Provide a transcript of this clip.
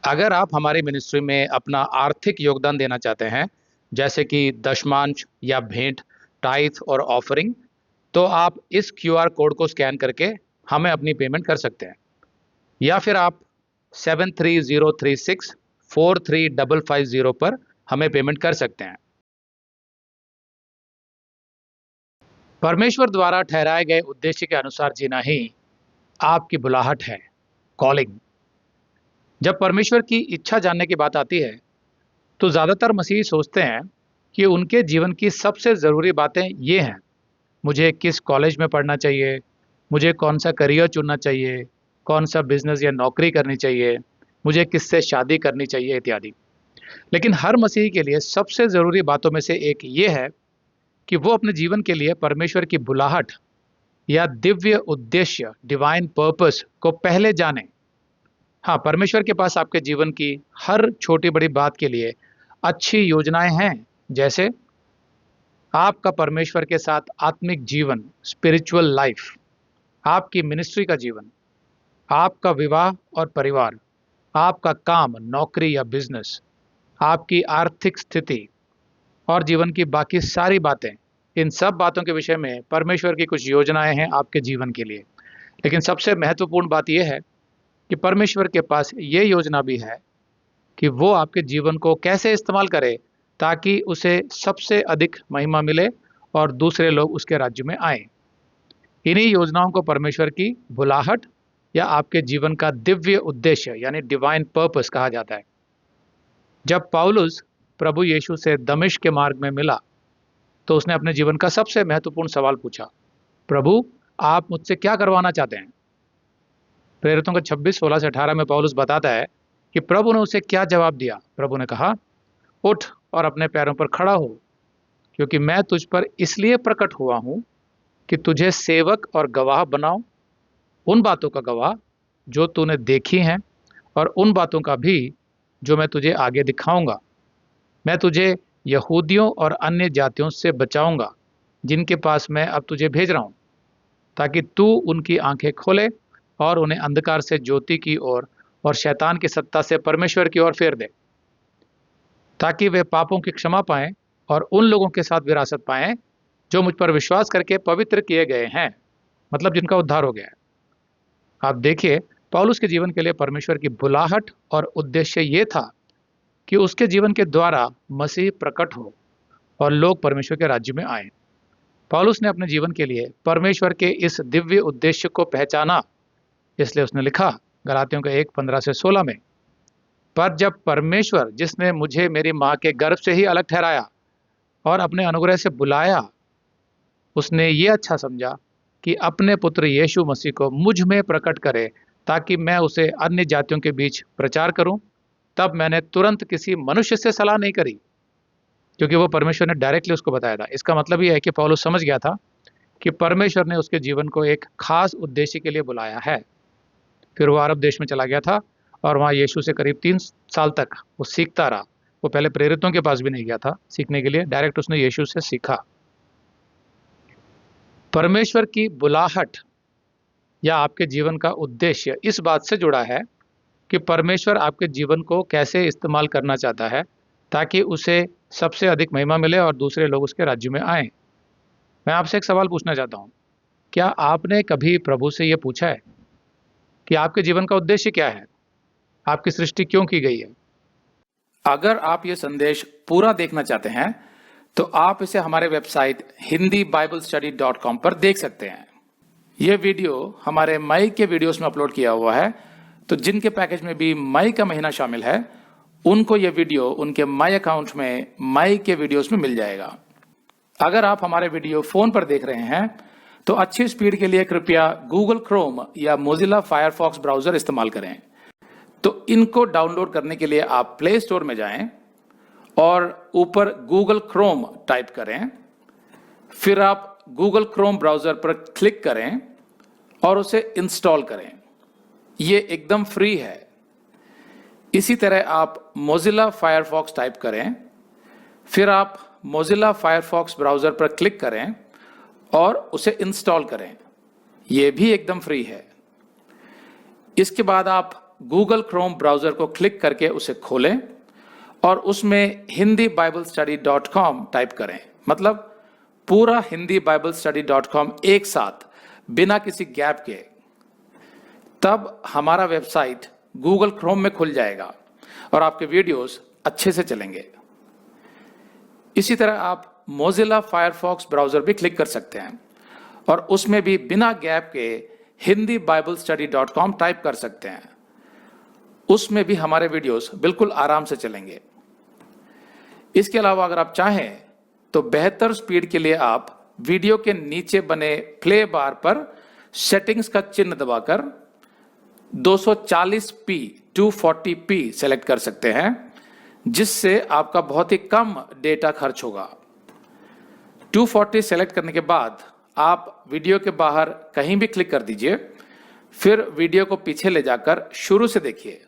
अगर आप हमारी मिनिस्ट्री में अपना आर्थिक योगदान देना चाहते हैं, जैसे कि दशमांश या भेंट, टाइथ और ऑफरिंग, तो आप इस क्यूआर कोड को स्कैन करके हमें अपनी पेमेंट कर सकते हैं। या फिर आप 7303643550 पर हमें पेमेंट कर सकते हैं। परमेश्वर द्वारा ठहराए गए उद्देश्य के अनुसार जीना ही आपकी बुलाहट है, कॉलिंग। जब परमेश्वर की इच्छा जानने की बात आती है, तो ज़्यादातर मसीही सोचते हैं कि उनके जीवन की सबसे ज़रूरी बातें ये हैं: मुझे किस कॉलेज में पढ़ना चाहिए, मुझे कौन सा करियर चुनना चाहिए, कौन सा बिजनेस या नौकरी करनी चाहिए, मुझे किससे शादी करनी चाहिए इत्यादि। लेकिन हर मसीही के लिए सबसे ज़रूरी बातों में से एक ये है कि वो अपने जीवन के लिए परमेश्वर की बुलाहट या दिव्य उद्देश्य, डिवाइन पर्पस को पहले जानें। हाँ, परमेश्वर के पास आपके जीवन की हर छोटी बड़ी बात के लिए अच्छी योजनाएं हैं। जैसे आपका परमेश्वर के साथ आत्मिक जीवन, स्पिरिचुअल लाइफ, आपकी मिनिस्ट्री का जीवन, आपका विवाह और परिवार, आपका काम, नौकरी या बिजनेस, आपकी आर्थिक स्थिति और जीवन की बाकी सारी बातें। इन सब बातों के विषय में परमेश्वर की कुछ योजनाएं हैं आपके जीवन के लिए। लेकिन सबसे महत्वपूर्ण बात यह है कि परमेश्वर के पास ये योजना भी है कि वो आपके जीवन को कैसे इस्तेमाल करे ताकि उसे सबसे अधिक महिमा मिले और दूसरे लोग उसके राज्य में आए। इन्हीं योजनाओं को परमेश्वर की बुलाहट या आपके जीवन का दिव्य उद्देश्य यानी डिवाइन पर्पस कहा जाता है। जब पौलुस प्रभु यीशु से दमिश्क के मार्ग में मिला, तो उसने अपने जीवन का सबसे महत्वपूर्ण सवाल पूछा, प्रभु, आप मुझसे क्या करवाना चाहते हैं? प्रेरितों का 26:16 से 18 में पौलुस बताता है कि प्रभु ने उसे क्या जवाब दिया। प्रभु ने कहा, उठ और अपने पैरों पर खड़ा हो, क्योंकि मैं तुझ पर इसलिए प्रकट हुआ हूं कि तुझे सेवक और गवाह बनाऊं, उन बातों का गवाह जो तूने देखी हैं और उन बातों का भी जो मैं तुझे आगे दिखाऊंगा। मैं तुझे यहूदियों और अन्य जातियों से बचाऊंगा, जिनके पास मैं अब तुझे भेज रहा हूं, ताकि तू उनकी आंखें खोले और उन्हें अंधकार से ज्योति की ओर और शैतान की सत्ता से परमेश्वर की ओर फेर दे, ताकि वे पापों की क्षमा पाएं और उन लोगों के साथ विरासत पाएं जो मुझ पर विश्वास करके पवित्र किए गए हैं, मतलब जिनका उद्धार हो गया है। आप देखिए, पौलुस के जीवन के लिए परमेश्वर की बुलाहट और उद्देश्य ये था कि उसके जीवन के द्वारा मसीह प्रकट हो और लोग परमेश्वर के राज्य में आए। पौलुस ने अपने जीवन के लिए परमेश्वर के इस दिव्य उद्देश्य को पहचाना, इसलिए उसने लिखा गलातियों के 1:15-16 में, पर जब परमेश्वर जिसने मुझे मेरी माँ के गर्भ से ही अलग ठहराया और अपने अनुग्रह से बुलाया, उसने ये अच्छा समझा कि अपने पुत्र यीशु मसीह को मुझ में प्रकट करे ताकि मैं उसे अन्य जातियों के बीच प्रचार करूं, तब मैंने तुरंत किसी मनुष्य से सलाह नहीं करी, क्योंकि वो परमेश्वर ने डायरेक्टली उसको बताया था। इसका मतलब ये है कि पौलुस समझ गया था कि परमेश्वर ने उसके जीवन को एक खास उद्देश्य के लिए बुलाया है। फिर वो अरब देश में चला गया था और वहाँ यीशु से करीब 3 साल तक वो सीखता रहा। वो पहले प्रेरितों के पास भी नहीं गया था सीखने के लिए, डायरेक्ट उसने यीशु से सीखा। परमेश्वर की बुलाहट या आपके जीवन का उद्देश्य इस बात से जुड़ा है कि परमेश्वर आपके जीवन को कैसे इस्तेमाल करना चाहता है ताकि उसे सबसे अधिक महिमा मिले और दूसरे लोग उसके राज्य में आएं। मैं आपसे एक सवाल पूछना चाहता हूं, क्या आपने कभी प्रभु से यह पूछा है कि आपके जीवन का उद्देश्य क्या है? आपकी सृष्टि क्यों की गई है? अगर आप ये संदेश पूरा देखना चाहते हैं तो आप इसे हमारे वेबसाइट hindiBiblestudy.com पर देख सकते हैं। यह वीडियो हमारे मई के वीडियोस में अपलोड किया हुआ है, तो जिनके पैकेज में भी मई का महीना शामिल है उनको यह वीडियो उनके मई अकाउंट में मई के वीडियोस में मिल जाएगा। अगर आप हमारे वीडियो फोन पर देख रहे हैं तो अच्छी स्पीड के लिए कृपया गूगल क्रोम या मोजिला फायरफॉक्स ब्राउजर इस्तेमाल करें। तो इनको डाउनलोड करने के लिए आप प्ले स्टोर में जाएं और ऊपर गूगल क्रोम टाइप करें, फिर आप गूगल क्रोम ब्राउजर पर क्लिक करें और उसे इंस्टॉल करें। ये एकदम फ्री है। इसी तरह आप मोजिला फायरफॉक्स टाइप करें, फिर आप मोजिला फायरफॉक्स ब्राउजर पर क्लिक करें और उसे इंस्टॉल करें। यह भी एकदम फ्री है। इसके बाद आप गूगल क्रोम ब्राउजर को क्लिक करके उसे खोलें और उसमें hindibiblesteady.com टाइप करें, मतलब पूरा hindibiblesteady.com एक साथ बिना किसी गैप के। तब हमारा वेबसाइट गूगल क्रोम में खुल जाएगा और आपके वीडियोस अच्छे से चलेंगे। इसी तरह आप मोजिला फायरफॉक्स ब्राउजर भी क्लिक कर सकते हैं और उसमें भी बिना गैप के hindibiblesteady.com टाइप कर सकते हैं। उसमें भी हमारे वीडियोस बिल्कुल आराम से चलेंगे। इसके अलावा अगर आप चाहें तो बेहतर स्पीड के लिए आप वीडियो के नीचे बने प्ले बार पर सेटिंग्स का चिन्ह दबाकर 240p 240p सेलेक्ट कर सकते हैं, जिससे आपका बहुत ही कम डेटा खर्च होगा। 240 सेलेक्ट करने के बाद आप वीडियो के बाहर कहीं भी क्लिक कर दीजिए, फिर वीडियो को पीछे ले जाकर शुरू से देखिए।